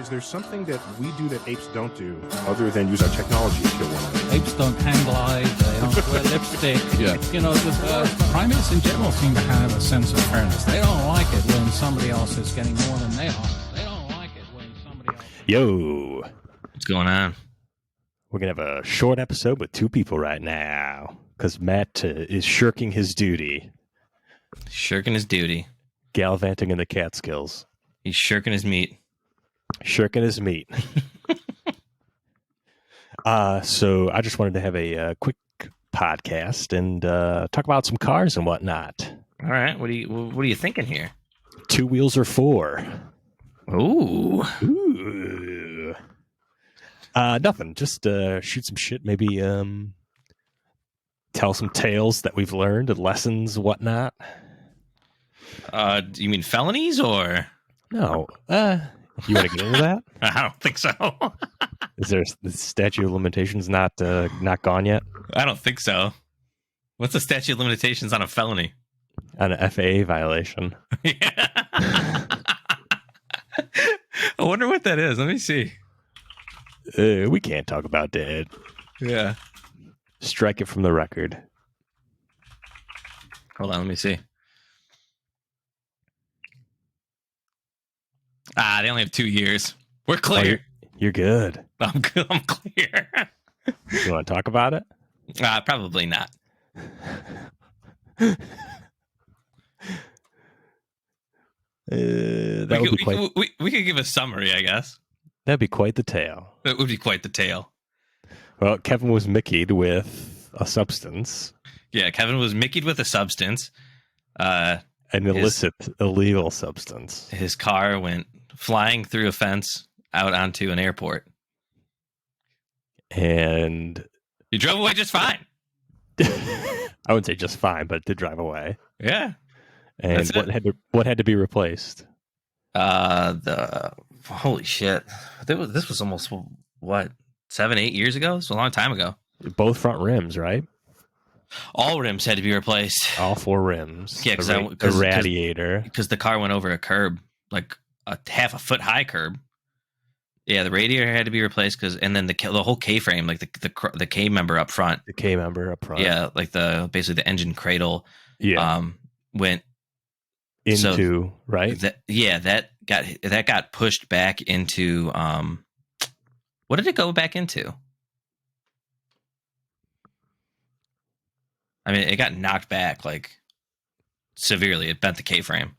Is there something that we do that apes don't do other than use our technology to kill one another? Apes don't hang glide, they don't wear lipstick. Yeah. You know, primates in general seem to have a sense of fairness. They don't like it when somebody else is getting more than they are. They don't like it when somebody else... Yo. What's going on? We're going to have a short episode with two people right now because Matt is shirking his duty. Shirking his duty. Gallivanting in the Catskills. He's shirking his meat. Shirking his meat. So I just wanted to have a quick podcast and talk about some cars and whatnot. All right. What are you thinking here? Two wheels or four? Ooh. Nothing. Just shoot some shit. Maybe tell some tales that we've learned, lessons, whatnot. You mean felonies or? No. You want to get into that? I don't think so. Is there the statute of limitations not gone yet? I don't think so. What's the statute of limitations on a felony? On an FAA violation. Yeah. I wonder what that is. Let me see. We can't talk about that. Yeah. Strike it from the record. Hold on, let me see. They only have 2 years. We're clear. Oh, you're good. I'm good. I'm clear. You want to talk about it? Probably not. We could give a summary, I guess. That'd be quite the tale. That would be quite the tale. Well, Kevin was Mickey'd with a substance. Yeah, Kevin was Mickey'd with a substance. An illicit, illegal substance. His car went flying through a fence out onto an airport. And he drove away just fine. I wouldn't say just fine, but did drive away. Yeah. And what had to be replaced? Holy shit. This was almost, what, 7-8 years ago? This was a long time ago. Both front rims, right? All rims had to be replaced. All four rims. Yeah, the radiator. Because the car went over a curb, like a half a foot high curb. Yeah, the radiator had to be replaced and then the whole K-frame, like the K member up front. The K member up front. Yeah, like basically the engine cradle. Yeah. Went into right. That got pushed back into. What did it go back into? I mean, it got knocked back like severely. It bent the K-frame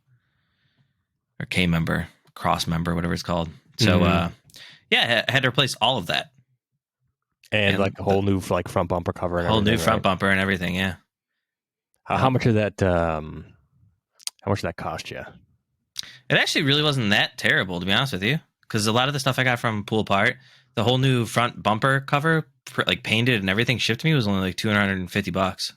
or K member, cross member, whatever it's called. So, I had to replace all of that, and like a whole new like front bumper cover, and whole new front bumper and everything. Yeah. How much of that? How much did that cost you? It actually really wasn't that terrible, to be honest with you, because a lot of the stuff I got from Pool Apart, the whole new front bumper cover, like painted and everything, shipped to me was only like $250.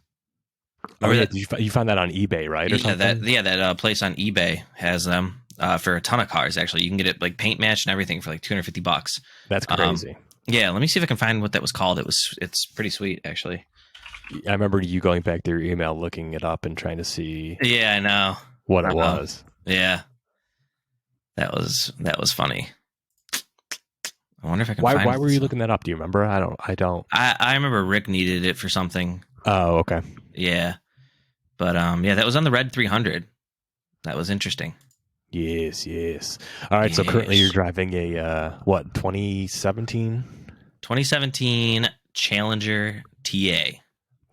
Oh, yeah, you found that on eBay, right? Or something? That place on eBay has them for a ton of cars. Actually, you can get it like paint matched and everything for like $250. That's crazy. Yeah, let me see if I can find what that was called. It's pretty sweet, actually. I remember you going back to your email, looking it up, and trying to see. Yeah, I know what it was. Yeah, that was funny. I wonder if I can. Why were you looking that up? Do you remember? I don't. I remember Rick needed it for something. Oh, okay. Yeah, but that was on the Red 300. That was interesting. Yes. All right. Yes. So currently you're driving a 2017? 2017 Challenger TA.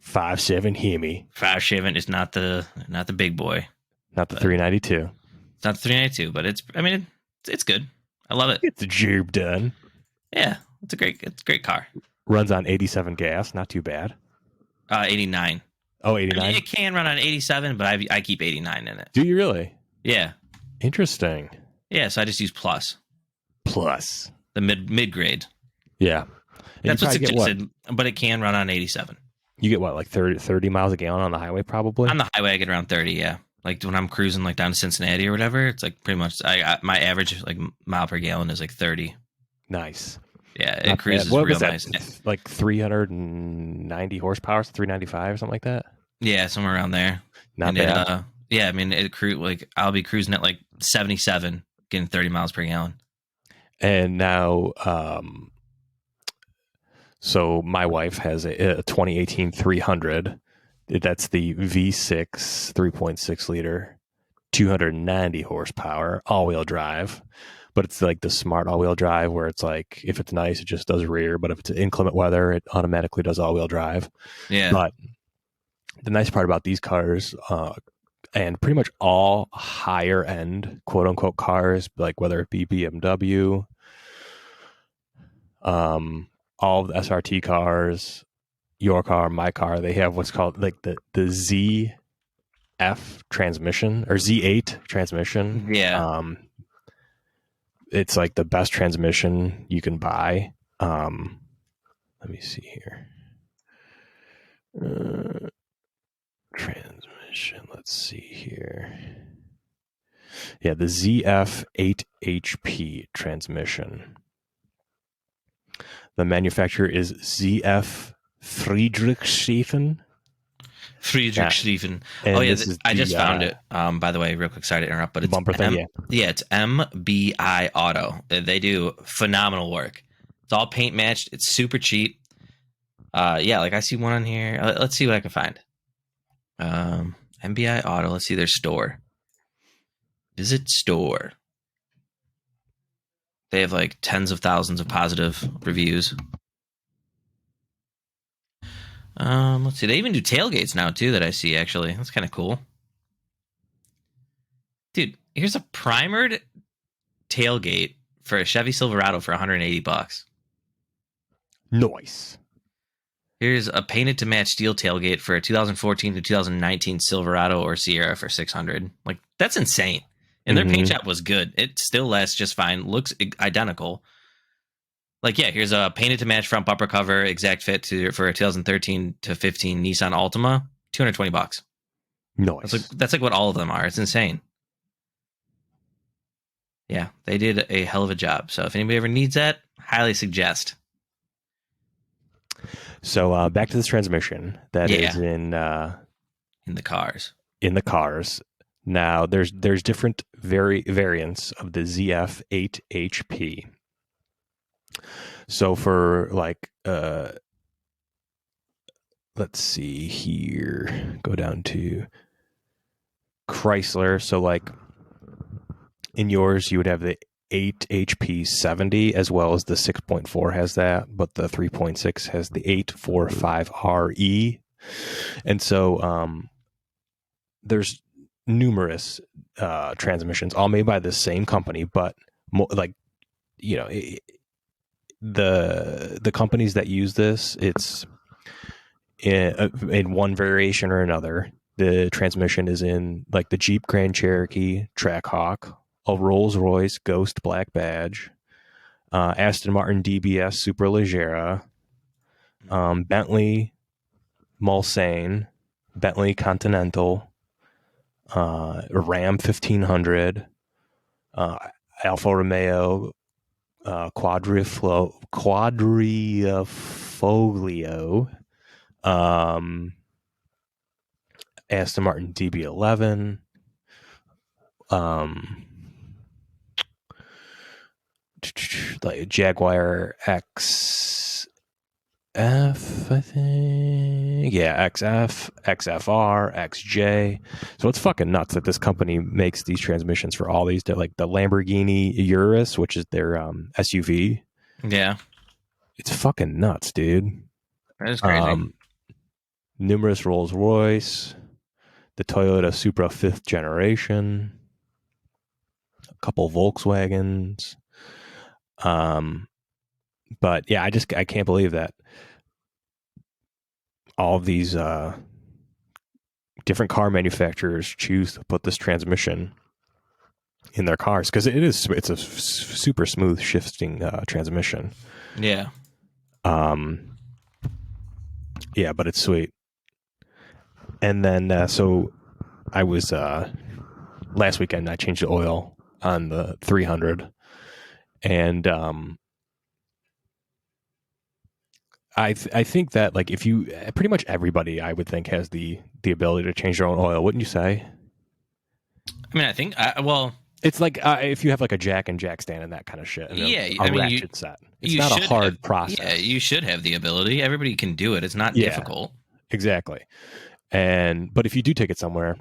5.7 Hemi. 5.7 is not the big boy. Not the 392. It's not the 392, but it's good. I love it. Get the job done. Yeah, it's a great car. Runs on 87 gas, not too bad. 89. Oh, 89. I mean, it can run on 87, but I keep 89 in it. Do you really? Yeah. Interesting. Yeah, so I just use Plus. The mid grade. Yeah. That's what's suggested, but it can run on 87. You get what, like 30 miles a gallon on the highway, probably? On the highway, I get around 30, yeah. Like when I'm cruising like down to Cincinnati or whatever, it's like pretty much my average like mile per gallon is like 30. Nice. Yeah, it cruises real nice. Like 390 horsepower, 395 or something like that? Yeah, somewhere around there. Not bad. Yeah, I mean, I'll be cruising at like 77, getting 30 miles per gallon. And now, so my wife has a 2018 300. That's the V6 3.6 liter, 290 horsepower, all-wheel drive. But it's like the smart all-wheel drive where it's like, if it's nice, it just does rear. But if it's inclement weather, it automatically does all-wheel drive. Yeah. But the nice part about these cars, and pretty much all higher-end, quote-unquote, cars, like whether it be BMW, all of the SRT cars, your car, my car, they have what's called like the ZF transmission or Z8 transmission. Yeah. It's like the best transmission you can buy. Let me see here. Transmission. Let's see here. Yeah, the ZF 8HP transmission. The manufacturer is ZF Friedrichshafen. Friedrichshafen. Oh yeah, I just found it. By the way, real quick, sorry to interrupt, but it's bumper thing. It's MBI Auto. They do phenomenal work. It's all paint matched. It's super cheap. Yeah, like I see one on here. Let's see what I can find. MBI Auto. Let's see their store. Visit store. They have like tens of thousands of positive reviews. Let's see. They even do tailgates now too that I see, actually. That's kind of cool. Dude, here's a primered tailgate for a Chevy Silverado for $180. Nice. Here's a painted to match steel tailgate for a 2014 to 2019 Silverado or Sierra for $600. Like, that's insane. And their paint job was good. It still lasts just fine. Looks identical. Like, yeah, here's a painted to match front bumper cover, exact fit for a 2013 to 15 Nissan Altima, $220. Nice. That's like what all of them are. It's insane. Yeah, they did a hell of a job. So if anybody ever needs that, highly suggest. So back to this transmission that is in the cars. In the cars. Now there's different variants of the ZF 8HP. So for like let's see here, go down to Chrysler. So like in yours you would have the 8HP 70 as well as the 6.4 has that, but the 3.6 has the 845RE. And so there's numerous transmissions all made by the same company, but like, you know, the companies that use this, it's in one variation or another. The transmission is in like the Jeep Grand Cherokee Trackhawk, a Rolls-Royce Ghost Black Badge, Aston Martin DBS Superleggera, Bentley Mulsanne, Bentley Continental, Ram 1500, Alfa Romeo Quadrifoglio, Aston Martin DB11, like Jaguar XF, I think. Yeah, XF, XFR, XJ. So it's fucking nuts that this company makes these transmissions for all these, like the Lamborghini Urus, which is their SUV. Yeah. It's fucking nuts, dude. That is crazy. Numerous Rolls Royce, the Toyota Supra 5th generation, a couple Volkswagens. But yeah, I can't believe that all of these different car manufacturers choose to put this transmission in their cars, because it's a super smooth shifting transmission. Yeah. Yeah, but it's sweet. And then so I was last weekend I changed the oil on the 300, and I think that like if you pretty much everybody I would think has the ability to change their own oil, wouldn't you say? I mean, I think well, It's like if you have like a jack and jack stand and that kind of shit. And Yeah, a I mean, ratchet set. It's you not a should hard have, process. Yeah, you should have the ability. Everybody can do it. It's not difficult. Exactly. But if you do take it somewhere,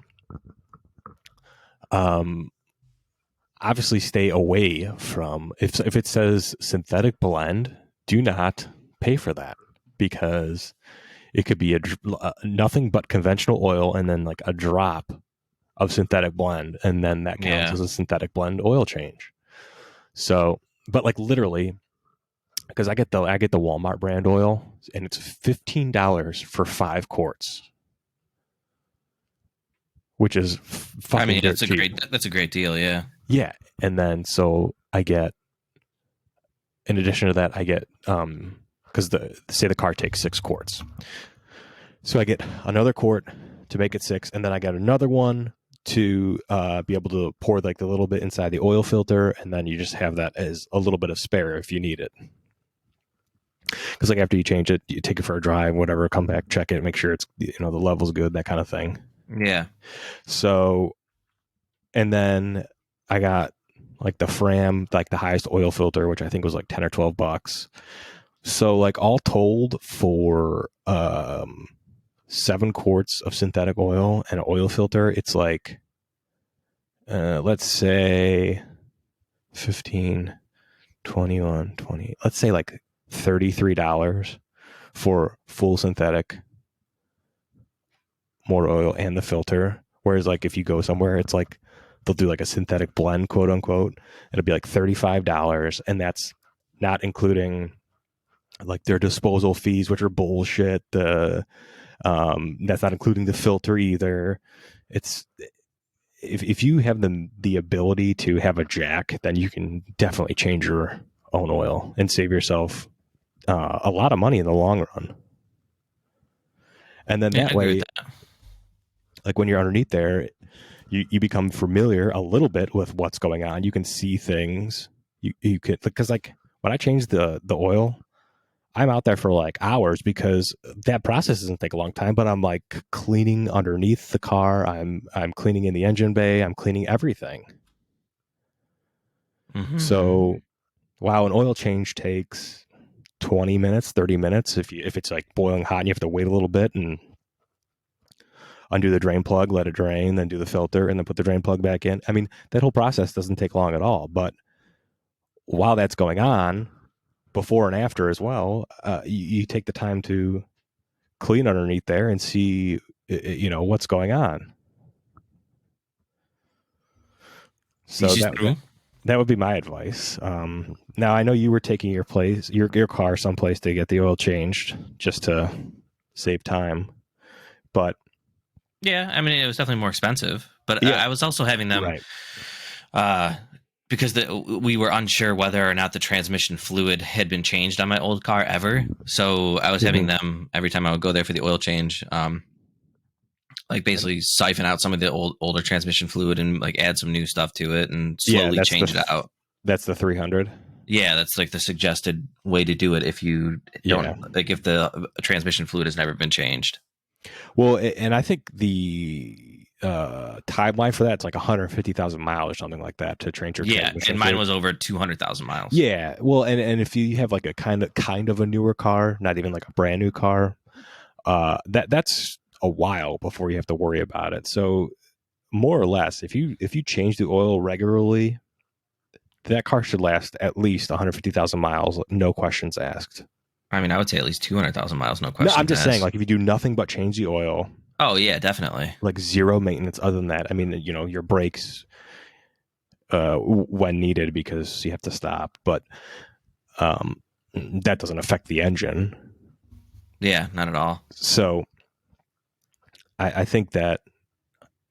obviously stay away from if it says synthetic blend, do not pay for that, because it could be nothing but conventional oil and then like a drop of synthetic blend, and then that counts as a synthetic blend oil change. So, but like literally, because I get the Walmart brand oil, and it's $15 for 5 quarts, which is fucking. I mean, that's a great deal. Yeah. Yeah, and then so I get, in addition to that, I get because the car takes 6 quarts, so I get another quart to make it 6, and then I got another one to be able to pour like the little bit inside the oil filter, and then you just have that as a little bit of spare if you need it. Because like after you change it, you take it for a drive, whatever, come back, check it, make sure it's the level's good, that kind of thing. Yeah. So, and then I got like the Fram, like the highest oil filter, which I think was like $10 or $12. So like all told, for 7 quarts of synthetic oil and an oil filter, it's like let's say 15, 21, 20, let's say like $33 for full synthetic, more oil and the filter. Whereas like if you go somewhere, it's like they'll do like a synthetic blend, quote unquote, it'll be like $35, and that's not including like their disposal fees, which are bullshit. That's not including the filter either. It's if you have the ability to have a jack, then you can definitely change your own oil and save yourself a lot of money in the long run. And then that way, like when you're underneath there, you become familiar a little bit with what's going on. You can see things. You could, because like when I change the oil, I'm out there for like hours, because that process doesn't take a long time, but I'm like cleaning underneath the car. I'm cleaning in the engine bay. I'm cleaning everything. Mm-hmm. So while an oil change takes 20 minutes, 30 minutes, if it's like boiling hot and you have to wait a little bit and undo the drain plug, let it drain, then do the filter, and then put the drain plug back in. I mean, that whole process doesn't take long at all. But while that's going on, before and after as well, you take the time to clean underneath there and see, what's going on. So that would be my advice. Now I know you were taking your car someplace to get the oil changed just to save time, but yeah, I mean, it was definitely more expensive, but yeah. I was also having them, right. Because we were unsure whether or not the transmission fluid had been changed on my old car ever. So I was having them every time I would go there for the oil change, like basically siphon out some of the older transmission fluid and like add some new stuff to it and slowly change it out. That's the 300. Yeah, that's like the suggested way to do it if you don't like if the transmission fluid has never been changed. Well, and I think the timeline for that's like 150,000 miles or something like that to change your transmission. And mine was over 200,000 miles. Yeah, well, and if you have like a kind of a newer car, not even like a brand new car, that's a while before you have to worry about it. So more or less, if you change the oil regularly, that car should last at least 150,000 miles, no questions asked. I mean, I would say at least 200,000 miles, no question. No, I'm just saying, like, if you do nothing but change the oil. Oh, yeah, definitely. Like, zero maintenance other than that. I mean, your brakes when needed because you have to stop. But that doesn't affect the engine. Yeah, not at all. So I think that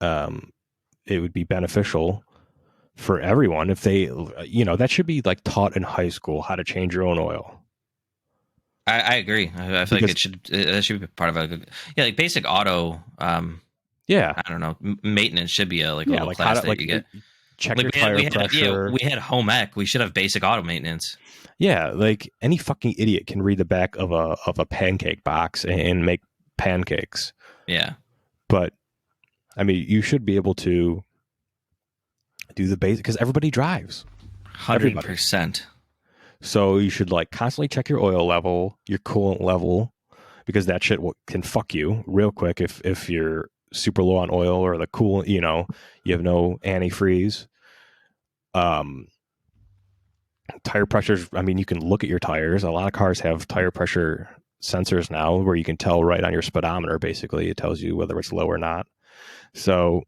it would be beneficial for everyone if they, that should be, like, taught in high school, how to change your own oil. I agree. I feel like it should be part of like basic auto. I don't know. Maintenance should be a little class that you get. Check your tire pressure. We had home ec. We should have basic auto maintenance. Yeah, like any fucking idiot can read the back of a pancake box and make pancakes. Yeah, but I mean, you should be able to do the basic, because everybody drives. 100%. So you should like constantly check your oil level, your coolant level, because that shit can fuck you real quick if you're super low on oil or the coolant, you know, you have no antifreeze. Tire pressures, I mean, you can look at your tires. A lot of cars have tire pressure sensors now where you can tell right on your speedometer. Basically, it tells you whether it's low or not. So,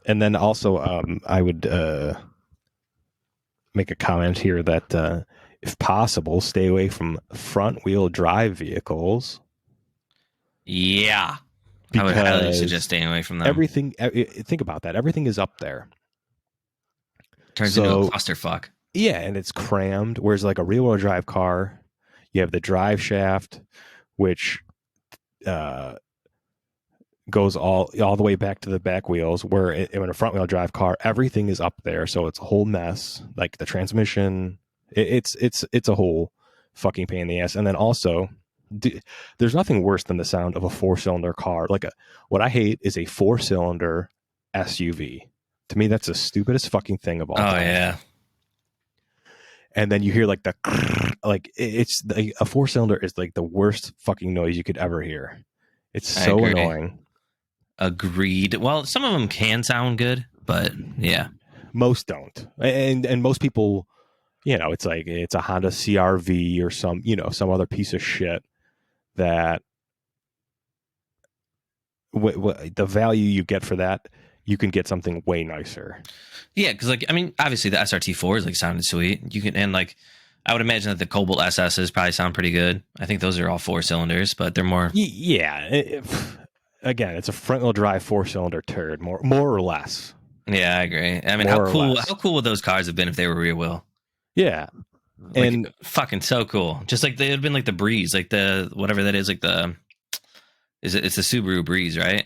and then also, I would make a comment here that if possible, stay away from front wheel drive vehicles. Yeah. I would highly suggest staying away from them. Everything, think about that. Everything is up there. Turns into a clusterfuck. Yeah, and it's crammed. Whereas like a rear wheel drive car, you have the drive shaft, which goes all the way back to the back wheels. Where in a front wheel drive car, everything is up there, so it's a whole mess. Like the transmission, it's a whole fucking pain in the ass. And then also, there's nothing worse than the sound of a 4-cylinder car. Like what I hate is a 4-cylinder SUV. To me, that's the stupidest fucking thing of all time. Oh, yeah. And then you hear like it's like a 4-cylinder is like the worst fucking noise you could ever hear. It's so annoying. Agreed. Well, some of them can sound good, but yeah. Most don't. And most people, you know, it's like it's a Honda CR-V or some other piece of shit that the value you get for that, you can get something way nicer. Yeah, because like I mean, obviously the SRT4 is like sounded sweet. You can, and like I would imagine that the Cobalt SSs probably sound pretty good. I think those are all 4 cylinders, but they're more. Yeah. Again, it's a front wheel drive 4-cylinder turd, more or less. Yeah, I agree. I mean, More how cool would those cars have been if they were rear wheel? Yeah, Like, and fucking so cool. Just like they had been like the Breeze, like the whatever that is, like the it's the Subaru Breeze, right?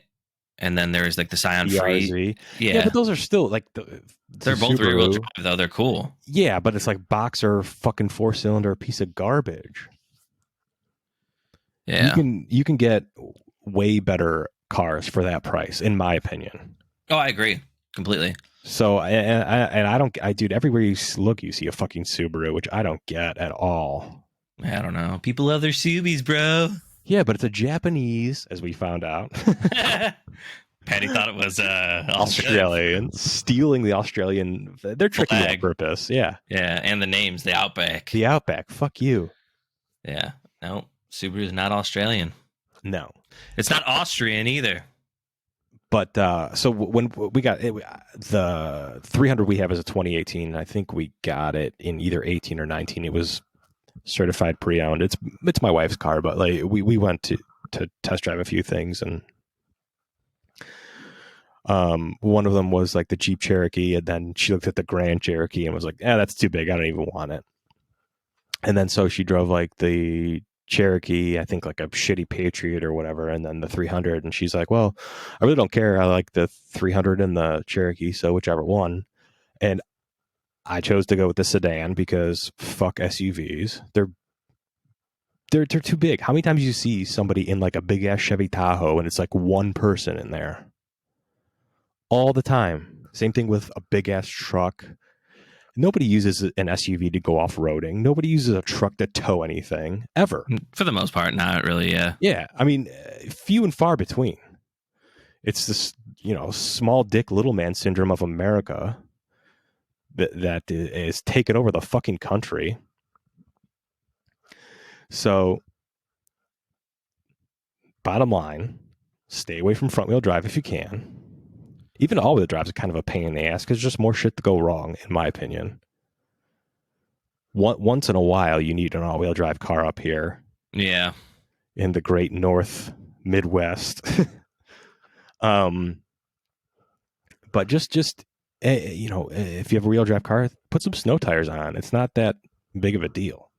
And then there's like the Scion Free. Yeah, but those are still like they're both rear wheel drive though. They're cool. Yeah, but it's like boxer fucking 4-cylinder piece of garbage. Yeah, you can get way better cars for that price, in my opinion. Oh, I agree completely. So dude, everywhere you look, you see a fucking Subaru, which I don't get at all. I don't know. People love their Subis, bro. Yeah, but it's a Japanese, as we found out. Patty thought it was Australian. Stealing the Australian. They're tricky on purpose. Yeah. Yeah, and the names, the Outback. The Outback. Fuck you. Yeah. No, Subaru's not Australian. No. It's not Austrian either. But so when we got it, the 300 we have is a 2018. I think we got it in either 18 or 19. It was certified pre-owned. It's my wife's car, but like we went to test drive a few things, and one of them was like the Jeep Cherokee, and then she looked at the Grand Cherokee and was like, that's too big, I don't even want it. And then so she drove like the Cherokee, I think like a shitty Patriot or whatever, and then the 300, and she's like, well, I really don't care, I like the 300 and the Cherokee, so whichever one. And I chose to go with the sedan because fuck SUVs. They're too big. How many times do you see somebody in like a big ass Chevy Tahoe and it's like one person in there? All the time. Same thing with a big ass truck. Nobody uses an SUV to go off-roading. Nobody uses a truck to tow anything ever. For the most part, not really. Yeah. Yeah. I mean, few and far between. It's this, small dick little man syndrome of America that is taking over the fucking country. So, bottom line, stay away from front wheel drive if you can. Even all wheel drive is kind of a pain in the ass because there's just more shit to go wrong, in my opinion. Once in a while, you need an all wheel drive car up here. Yeah. In the great North Midwest. But just if you have a wheel drive car, put some snow tires on. It's not that big of a deal.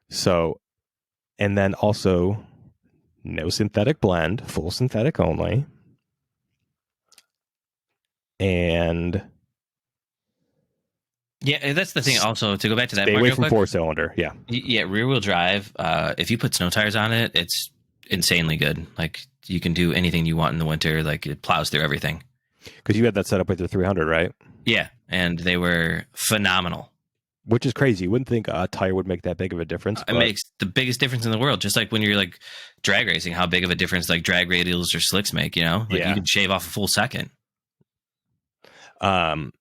So, and then also no synthetic blend, full synthetic only. And yeah, that's the thing. Also, to go back to that, stay away from 4-cylinder. Yeah, rear wheel drive. If you put snow tires on it, it's insanely good. Like you can do anything you want in the winter. Like it plows through everything. Because you had that set up with the 300, right? Yeah, and they were phenomenal. Which is crazy. You wouldn't think a tire would make that big of a difference. It makes the biggest difference in the world. Just like when you're like drag racing, how big of a difference like drag radials or slicks make, you know? Like you can shave off a full second. And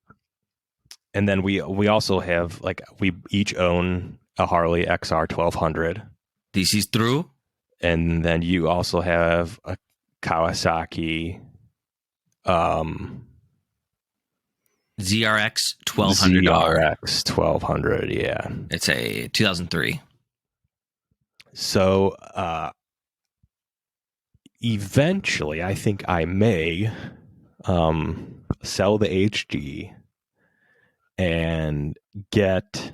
then we also have, like, we each own a Harley Xr1200. DC's through. And then you also have a Kawasaki ZRX 1200. ZRX 1200, yeah. It's a 2003. So eventually, I think I may sell the HG and get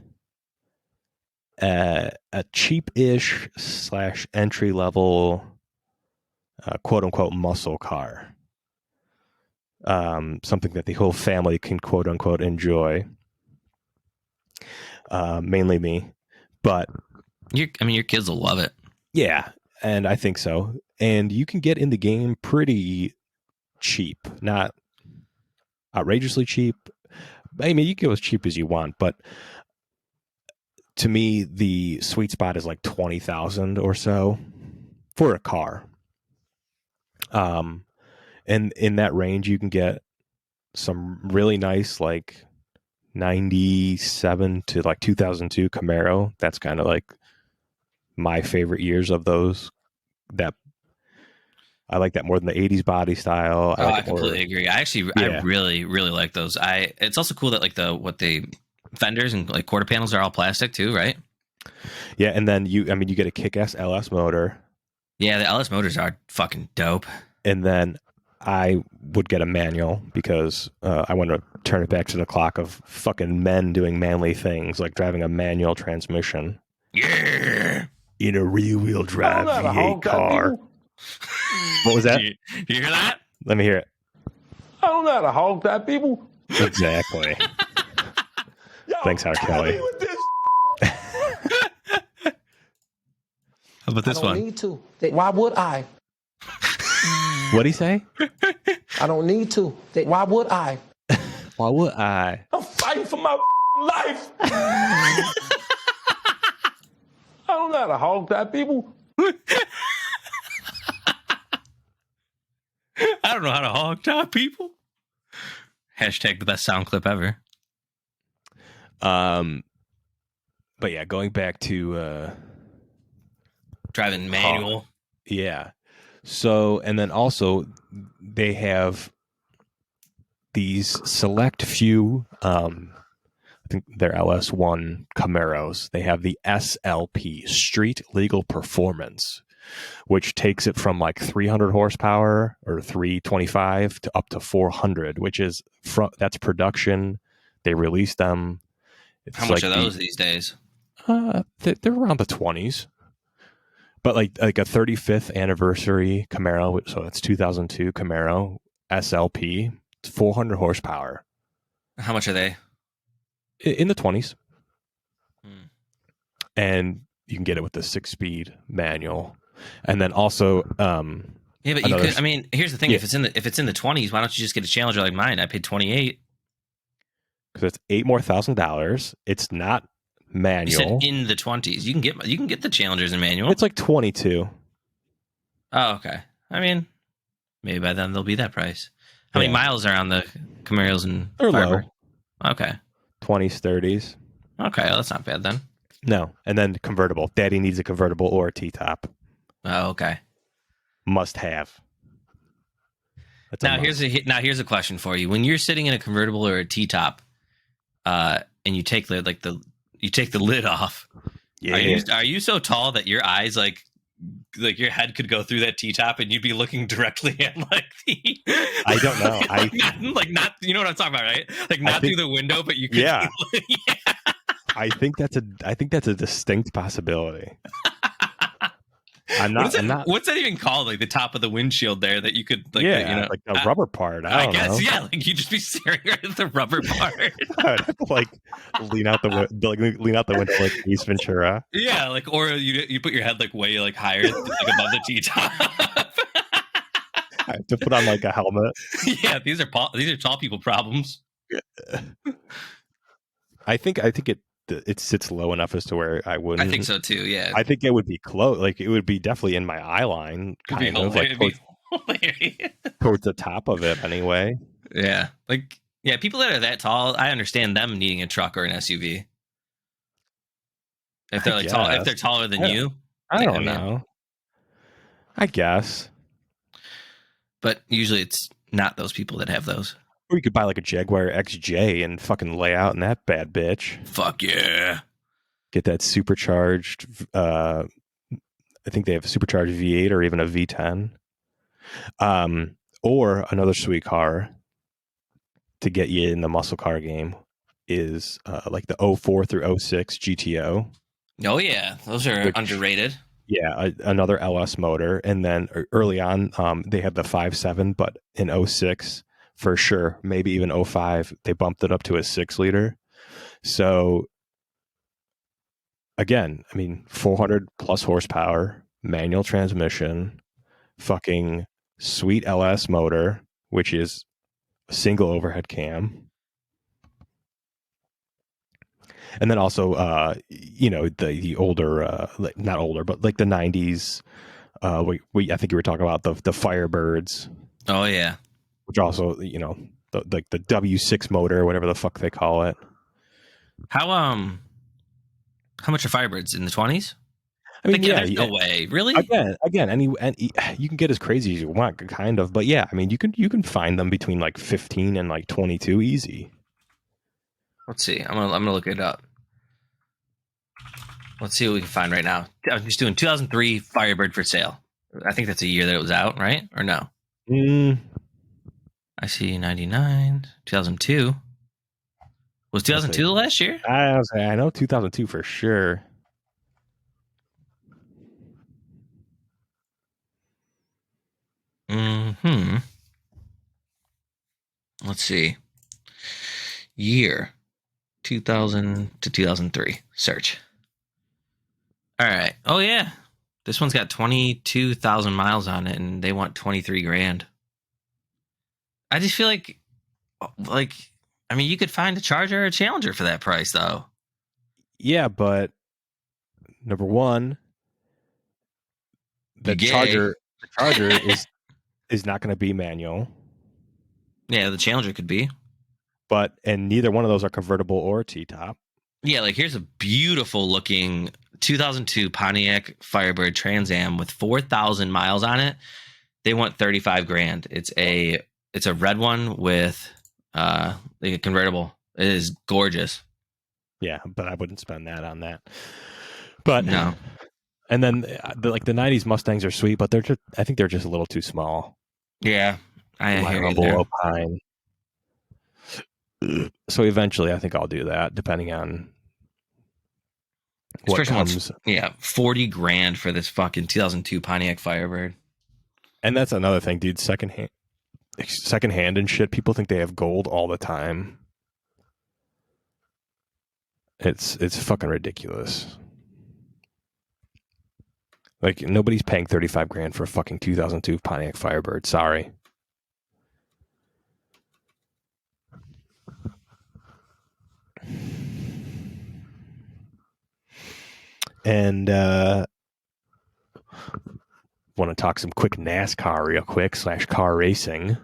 a cheap-ish / entry-level quote-unquote muscle car. Something that the whole family can quote-unquote enjoy. Mainly me. But your kids will love it. Yeah, and I think so. And you can get in the game pretty cheap. Not outrageously cheap. I mean, you can go as cheap as you want, but to me, the sweet spot is like 20,000 or so for a car. And in that range, you can get some really nice, like 97 to like 2002 Camaro. That's kind of like my favorite years of those. That I like that more than the 80s body style. I completely agree. I really, really like those. It's also cool that like the fenders and like quarter panels are all plastic too, right? Yeah, and then you get a kick-ass LS motor. Yeah, the LS motors are fucking dope. And then I would get a manual because I want to turn it back to the clock of fucking men doing manly things like driving a manual transmission. Yeah. In a rear-wheel drive V8 car. What was that? Do you hear that? Let me hear it. I don't know how to hog that, people. Exactly. Thanks, R. Kelly. How about this one? I don't need to. Why would I? What'd he say? I don't need to. Why would I? Why would I? I'm fighting for my life. I don't know how to hog that, people. I don't know how to hog top people. Hashtag the best sound clip ever. But yeah, going back to driving manual. Yeah. So, and then also they have these select few, I think they're Ls1 Camaros. They have the SLP, Street Legal Performance, which takes it from like 300 horsepower or 325 to up to 400, which is that's production. They release them. How much are those these days? They're around the 20s. But like a 35th anniversary Camaro, so that's 2002 Camaro SLP, it's 400 horsepower. How much are they? In the 20s. And you can get it with the 6-speed manual. And then also yeah, but you could, I mean, here's the thing, if it's in the 20s, why don't you just get a Challenger like mine? I paid $28. Because it's $8,000. It's not manual. You said in the 20s. You can get the Challengers in manual. It's like 22. Oh, okay. I mean, maybe by then they'll be that price. How many miles are on the Camaros and They're Firebird? low. Okay. 20s, 30s. Okay, well, that's not bad then. No. And then convertible. Daddy needs a convertible or a T-top. Oh, okay. Must have. Now here's a question for you. When you're sitting in a convertible or a T-top, and you take the lid off, are you so tall that your eyes like your head could go through that T-top and you'd be looking directly at like the I don't know. not you know what I'm talking about, right? Like not through the window, but you could yeah. yeah. I think that's a distinct possibility. I'm not. What's that even called? Like the top of the windshield there that you could, like, Like a rubber part. I don't guess, know. yeah. Like you just be staring right at the rubber part. I'd have to like lean out the window like Ace Ventura. Yeah, like, or you put your head like way like higher, like above the T-top. I have to put on like a helmet. Yeah, these are tall people problems. I think it sits low enough as to where I wouldn't. I think so too. Yeah, I think it would be close. Like it would be definitely in my eye line, kind of like towards the top of it. Anyway. Yeah, like people that are that tall, I understand them needing a truck or an SUV. If they're like tall, if they're taller than you, I don't know. I guess. But usually it's not those people that have those. Or you could buy like a Jaguar XJ and fucking lay out in that bad bitch. Fuck yeah. Get that supercharged, I think they have a supercharged V8 or even a V10. Or another sweet car to get you in the muscle car game is like the 04 through 06 GTO. Oh yeah, those are underrated. Yeah, another LS motor. And then early on, they had the 5.7, but in 06, for sure, maybe even 05, they bumped it up to a 6-liter. So, again, I mean, 400 plus horsepower, manual transmission, fucking sweet LS motor, which is a single overhead cam. And then also, the older, not older, but like the 90s. I think you were talking about the Firebirds. Oh yeah, which also, the W6 motor, whatever the fuck they call it. How much are Firebirds in the 20s? I mean, there's no way, really. Again, and you can get as crazy as you want, kind of, but yeah, I mean, you can find them between like 15 and like 22 easy. Let's see. I'm gonna look it up. Let's see what we can find right now. I'm just doing 2003 Firebird for sale. I think that's a year that it was out, right? Or no? I see 99, 2002. Was 2002 the last year? I know 2002 for sure. Let's see. Year 2000 to 2003. Search. All right. Oh yeah, this one's got 22,000 miles on it, and they want 23 grand. I just feel like, I mean, you could find a Charger or a Challenger for that price, though. Yeah, but number one, the Charger is not going to be manual. Yeah, the Challenger could be. And neither one of those are convertible or T-top. Yeah, like here's a beautiful looking 2002 Pontiac Firebird Trans Am with 4,000 miles on it. They want 35 grand. It's a red one with like a convertible. It is gorgeous. Yeah, but I wouldn't spend that on that. But no. And then the 90s Mustangs are sweet, but I think they're just a little too small. Yeah, I hear you there. Alpine. So eventually, I think I'll do that, depending on what comes. Yeah, 40 grand for this fucking 2002 Pontiac Firebird. And that's another thing, dude. Secondhand and shit. People think they have gold all the time. It's fucking ridiculous. Like, nobody's paying 35 grand for a fucking 2002 Pontiac Firebird. Sorry. And want to talk some quick NASCAR real quick / car racing.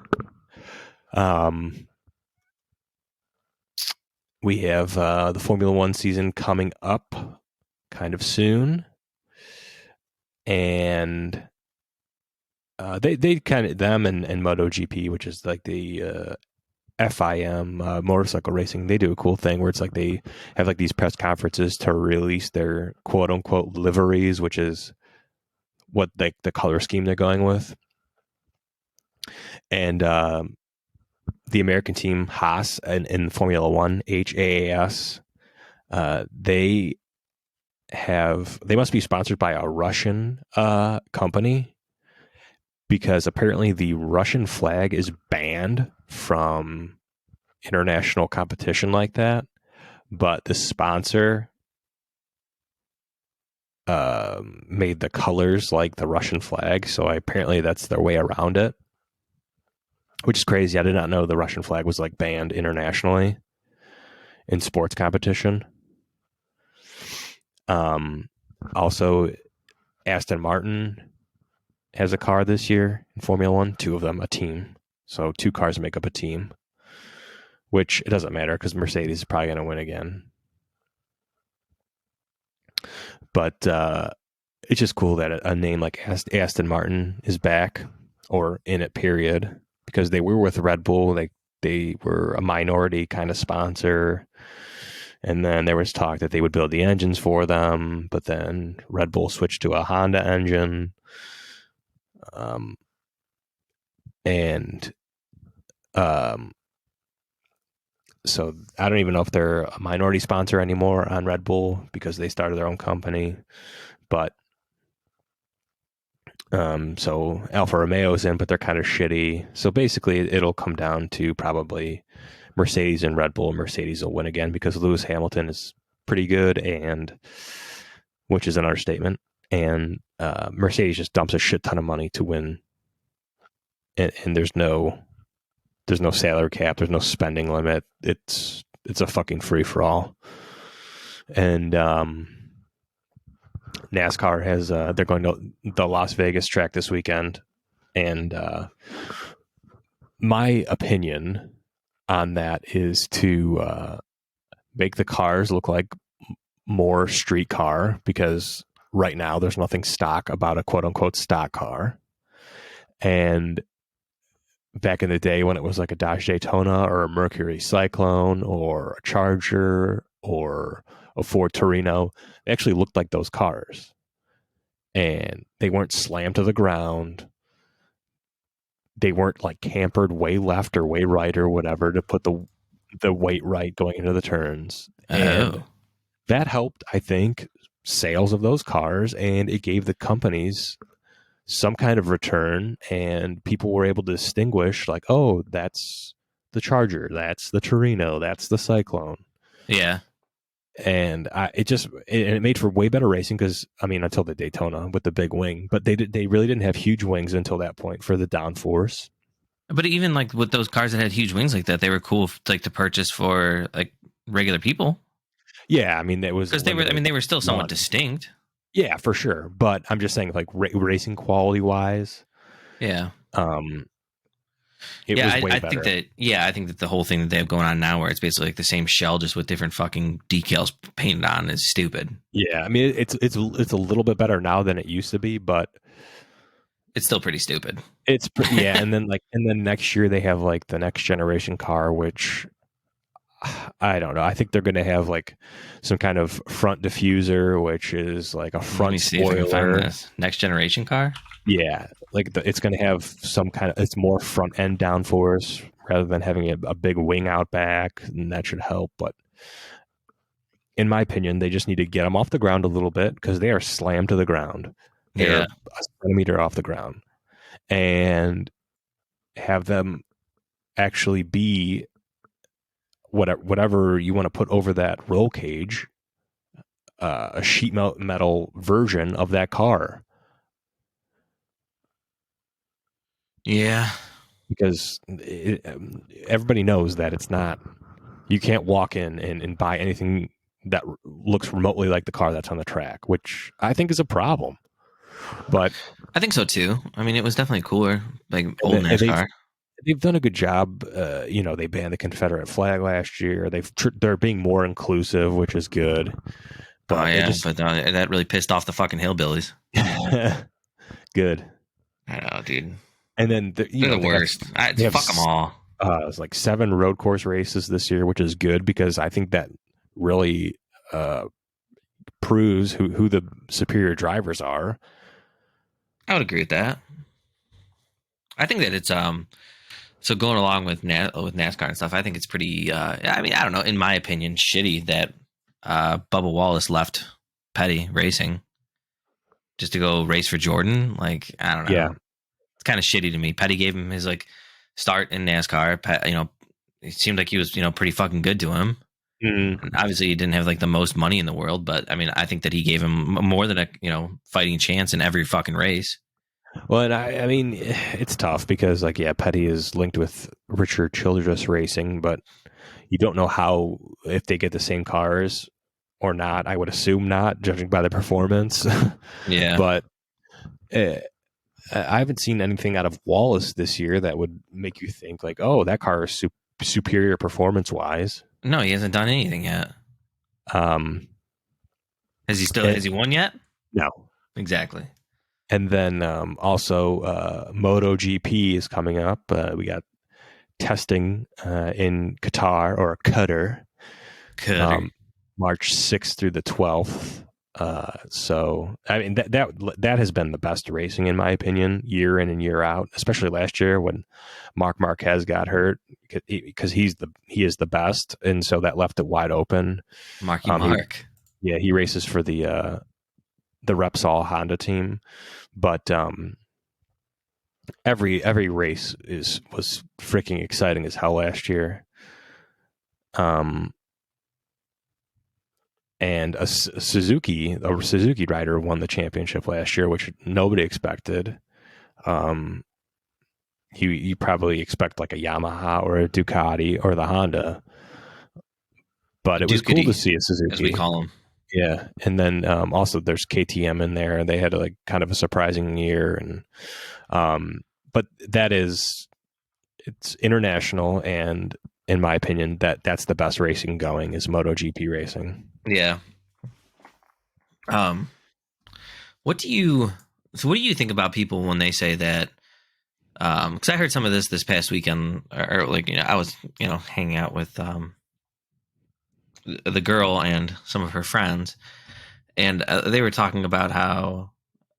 We have the Formula One season coming up kind of soon. And they kind of, them and Moto Gp, which is like the FIM motorcycle racing, they do a cool thing where it's like they have like these press conferences to release their quote unquote liveries, which is what the color scheme they're going with. And the American team Haas in Formula One, HAAS, they they must be sponsored by a Russian company, because apparently the Russian flag is banned from international competition like that, but the sponsor made the colors like the Russian flag, so apparently that's their way around it, which is crazy. I did not know the Russian flag was like banned internationally in sports competition. Also, Aston Martin has a car this year in Formula One, 2 of them, a team. So 2 cars make up a team, which it doesn't matter because Mercedes is probably going to win again. But it's just cool that a name like Aston Martin is back, or in it, period, because they were with Red Bull. They were a minority kind of sponsor. And then there was talk that they would build the engines for them, but then Red Bull switched to a Honda engine. So I don't even know if they're a minority sponsor anymore on Red Bull because they started their own company. But so Alfa Romeo's in, but they're kind of shitty. So basically it'll come down to probably Mercedes and Red Bull. Mercedes will win again because Lewis Hamilton is pretty good, and which is an understatement. And Mercedes just dumps a shit ton of money to win, and there's no salary cap, there's no spending limit. It's a fucking free for all. And NASCAR has they're going to the Las Vegas track this weekend, and my opinion on that is to make the cars look like more street car, because right now there's nothing stock about a quote unquote stock car. And back in the day when it was like a Dodge Daytona or a Mercury Cyclone or a Charger or a Ford Torino, they actually looked like those cars, and they weren't slammed to the ground. They weren't like campered way left or way right or whatever to put the weight right going into the turns. And that helped, I think, sales of those cars, and it gave the companies some kind of return, and people were able to distinguish, like, oh, that's the Charger, that's the Torino, that's the Cyclone. Yeah. And it made for way better racing, because I mean, until the Daytona with the big wing, but they really didn't have huge wings until that point for the downforce. But even like with those cars that had huge wings like that, they were cool like to purchase for like regular people. Yeah, I mean, it was because they were still somewhat distinct. Yeah, for sure. But I'm just saying, like racing quality wise. Yeah. It was way I better. I think that the whole thing that they have going on now, where it's basically like the same shell just with different fucking decals painted on, is stupid. Yeah, I mean, it's a little bit better now than it used to be, but it's still pretty stupid. It's pretty, yeah. and then next year they have like the next generation car, which I don't know. I think they're going to have like some kind of front diffuser, which is like a front spoiler. Next generation car. Yeah, like it's going to have some kind of, it's more front end downforce rather than having a big wing out back, and that should help. But in my opinion, they just need to get them off the ground a little bit, because they are slammed to the ground. They're a centimeter off the ground, and have them actually be whatever you want to put over that roll cage, a sheet metal version of that car. Yeah, because everybody knows that it's not, you can't walk in and buy anything that looks remotely like the car that's on the track, which I think is a problem. But I think so too. I mean, it was definitely cooler, like old NASCAR. They've done a good job. They banned the Confederate flag last year. They're being more inclusive, which is good. But but that really pissed off the fucking hillbillies. Good. I know, dude. And then they're the worst. Fuck them all. It's like 7 road course races this year, which is good, because I think that really proves who the superior drivers are. I would agree with that. I think that it's so going along with NASCAR and stuff, I think it's pretty I mean, I don't know, in my opinion, shitty that Bubba Wallace left Petty Racing just to go race for Jordan. Like, I don't know. Yeah. It's kind of shitty to me. Petty gave him his like start in NASCAR. It seemed like he was, pretty fucking good to him. Mm-hmm. And obviously he didn't have like the most money in the world, but I mean, I think that he gave him more than a, fighting chance in every fucking race. Well, and I mean, it's tough because, like, yeah, Petty is linked with Richard Childress Racing, but you don't know if they get the same cars or not. I would assume not, judging by the performance. Yeah. But I haven't seen anything out of Wallace this year that would make you think, like, oh, that car is superior performance-wise. No, he hasn't done anything yet. Has he won yet? No. Exactly. And then also Moto Gp is coming up. We got testing in Qatar or Qatar, March 6th through the 12th. So I mean that has been the best racing in my opinion, year in and year out. Especially last year when Marc Marquez got hurt because he is the best, and so that left it wide open. Mark. He races for the Repsol Honda team, but every race was freaking exciting as hell last year. And a Suzuki rider won the championship last year, which nobody expected. You probably expect like a Yamaha or a Ducati or the Honda, but it was cool to see a Suzuki, as we call them. Yeah, and then also there's KTM in there. They had like kind of a surprising year, and but it's international, and in my opinion, that's the best racing going is MotoGP racing. Yeah. What do you think about people when they say that? Because I heard some of this past weekend, or like I was hanging out with the girl and some of her friends, and they were talking about how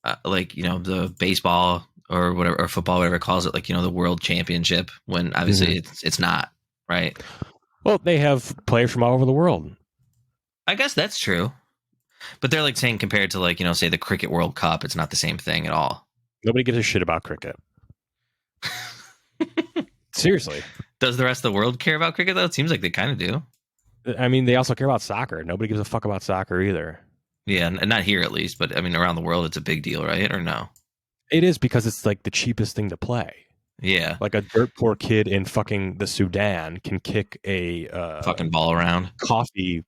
the baseball or whatever, or football, whatever it calls it, like the world championship, when obviously it's not, right? Well, they have players from all over the world. I guess that's true, but they're like saying compared to like say the Cricket World Cup, it's not the same thing at all. Nobody gives a shit about cricket. Seriously. Does the rest of the world care about cricket though? It seems like they kind of do. I mean, they also care about soccer. Nobody gives a fuck about soccer either. Yeah, and not here at least, but I mean around the world it's a big deal, right? Or no? It is, because it's like the cheapest thing to play. Yeah. Like a dirt poor kid in fucking the Sudan can kick a fucking ball around coffee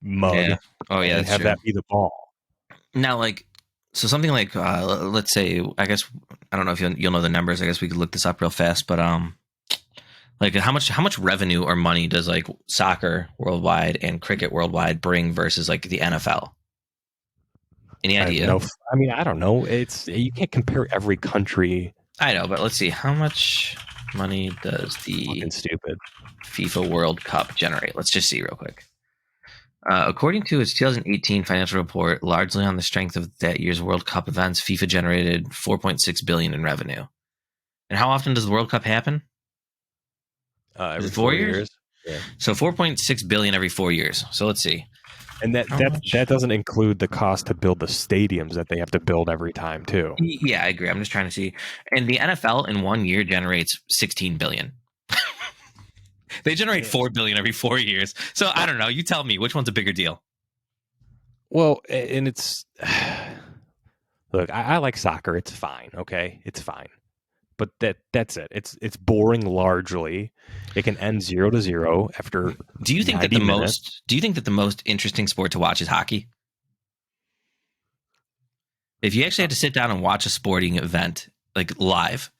mug. Yeah. Oh yeah, and have that be the ball. Now, like, so something like let's say, I guess I don't know if you'll know the numbers. I guess we could look this up real fast, but like how much revenue or money does like soccer worldwide and cricket worldwide bring versus like the NFL? Any idea? I mean, I don't know. You can't compare every country. I know, but let's see. How much money does the fucking stupid FIFA World Cup generate? Let's just see real quick. According to its 2018 financial report, largely on the strength of that year's World Cup events, FIFA generated $4.6 billion in revenue. And how often does the World Cup happen? Every 4 years? Yeah. So $4.6 billion every 4 years. So let's see. And that doesn't include the cost to build the stadiums that they have to build every time too. Yeah, I agree. I'm just trying to see. And the NFL in 1 year generates $16 billion. They generate $4 billion every 4 years. So I don't know. You tell me, which one's a bigger deal? Well, and it's look, I like soccer. It's fine. Okay, it's fine. But that's it. It's boring largely. It can end 0-0 after. Do you think that the most interesting sport to watch is hockey? If you actually had to sit down and watch a sporting event like live,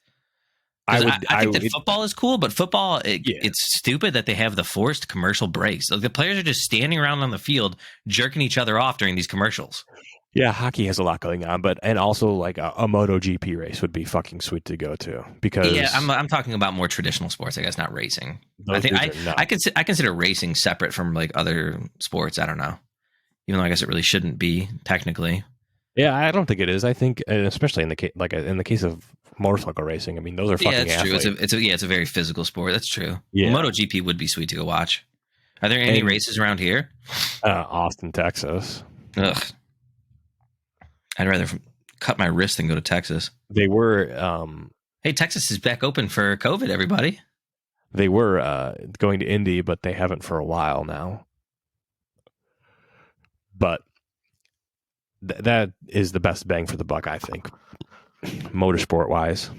I think that football is cool, but football it's stupid that they have the forced commercial breaks. Like the players are just standing around on the field jerking each other off during these commercials. Yeah, hockey has a lot going on, and also like a Moto GP race would be fucking sweet to go to, because I'm talking about more traditional sports, I guess, not racing. I consider racing separate from like other sports. I don't know, even though I guess it really shouldn't be technically. Yeah, I don't think it is. I think, especially in the case of motorcycle racing, I mean, those are fucking athletes. True. It's a very physical sport. That's true. Yeah. Moto GP would be sweet to go watch. Are there any races around here? Austin, Texas. Ugh. I'd rather cut my wrist than go to Texas. They were Hey, Texas is back open for COVID, everybody. going to Indy, but they haven't for a while now. But that is the best bang for the buck, I think, motorsport wise.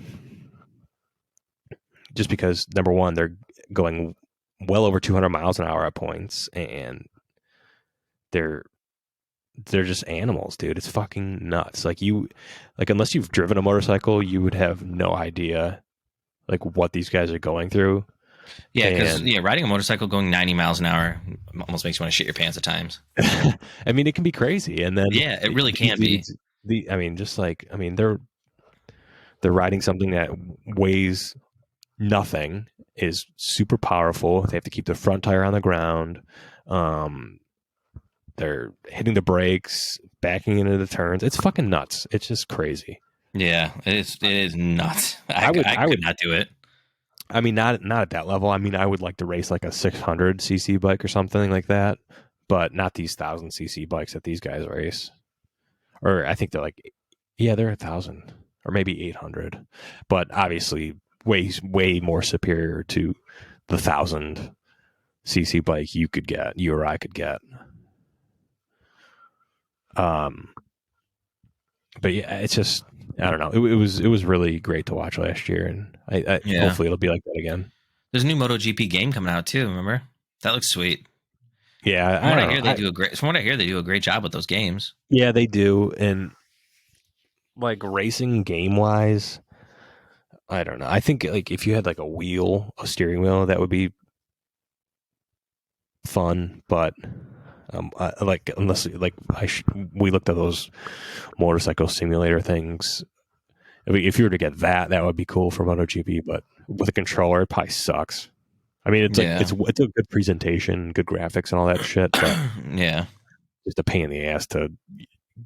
Just because, number one, they're going well over 200 miles an hour at points, and they're just animals, dude. It's fucking nuts. Unless you've driven a motorcycle, you would have no idea like what these guys are going through. Yeah, because riding a motorcycle going 90 miles an hour almost makes you want to shit your pants at times. I mean, it can be crazy, and then it really can be. They're riding something that weighs nothing, is super powerful. They have to keep the front tire on the ground. They're hitting the brakes, backing into the turns. It's fucking nuts. It's just crazy. Yeah, it is nuts. I could not do it. I mean, not at that level. I mean, I would like to race like a 600cc bike or something like that, but not these 1000cc bikes that these guys race. Or I think they're they're 1000 or maybe 800, but obviously way more superior to the 1000cc bike you or I could get. But yeah, it's just, I don't know. It was really great to watch last year, and hopefully it'll be like that again. There's a new Moto Gp game coming out too. Remember? That looks sweet. Yeah, From what I hear, they do a great job with those games. Yeah, they do, and like racing game wise, I don't know. I think like if you had like a steering wheel, that would be fun, but. We looked at those motorcycle simulator things. If you were to get that would be cool for MotoGP. But with a controller, it probably sucks. I mean, it's a good presentation, good graphics, and all that shit. But yeah, just a pain in the ass to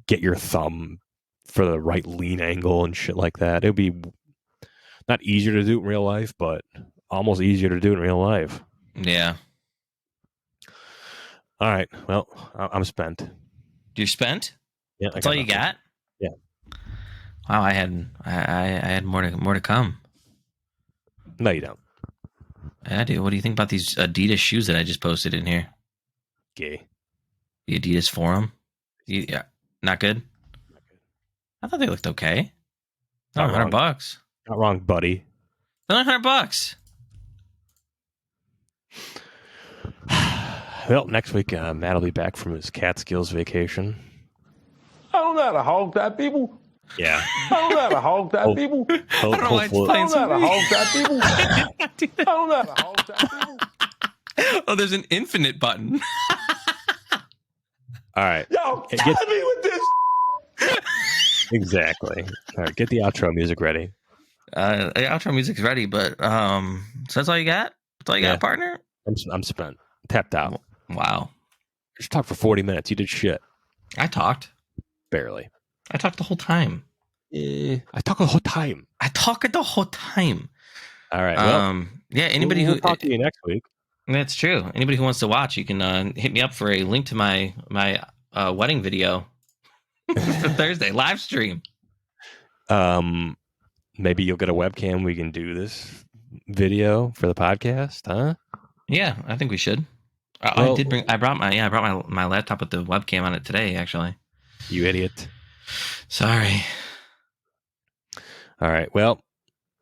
get your thumb for the right lean angle and shit like that. It would be not easier to do in real life, but almost easier to do in real life. Yeah. All right. Well, I'm spent. You're spent? Yeah. That's all you got? Yeah. Wow, I had more to come. No, you don't. I do. What do you think about these Adidas shoes that I just posted in here? Gay. The Adidas Forum? Yeah. Not good? I thought they looked okay. Not $100. Not wrong, buddy. Only $100. Well, next week, Matt will be back from his Catskills vacation. I don't know how to hog that, people. Yeah. I don't know how to hog that, people. I don't know why it's playing I don't know how to so hog that, people. I don't know how to hog that, people. Oh, there's an infinite button. All right. Y'all killing me with this. Exactly. All right, get the outro music ready. The outro music's ready, but so that's all you got? That's all you got, partner? I'm spent. Tapped out. Wow. Just talked for 40 minutes. You did shit. I talked. Barely. I talked the whole time. I talk the whole time. I talk the whole time. All right. Well, anybody we'll who talk to you next week. That's true. Anybody who wants to watch, you can hit me up for a link to my wedding video for Thursday live stream. Maybe you'll get a webcam. We can do this video for the podcast, huh? Yeah, I think we should. Well, I brought my laptop with the webcam on it today. Actually, you idiot. Sorry. All right. Well,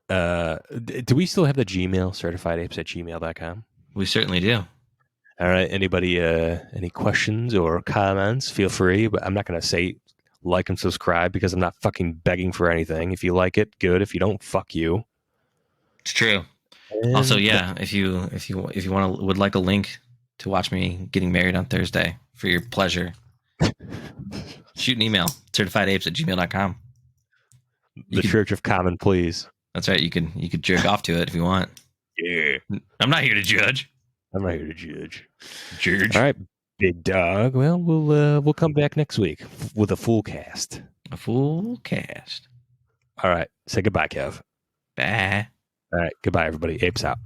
do we still have the Gmail certifiedapes@gmail.com? We certainly do. All right. Anybody, any questions or comments? Feel free. But I'm not going to say like and subscribe because I'm not fucking begging for anything. If you like it, good. If you don't, fuck you. It's true. And also, yeah, if you would like a link to watch me getting married on Thursday for your pleasure, shoot an email, certifiedapes@gmail.com. The Church of Common Pleas. That's right. You could jerk off to it if you want. Yeah. I'm not here to judge. I'm not here to judge. Judge. All right, big dog. Well, we'll come back next week with a full cast. A full cast. All right. Say goodbye, Kev. Bye. All right. Goodbye, everybody. Apes out.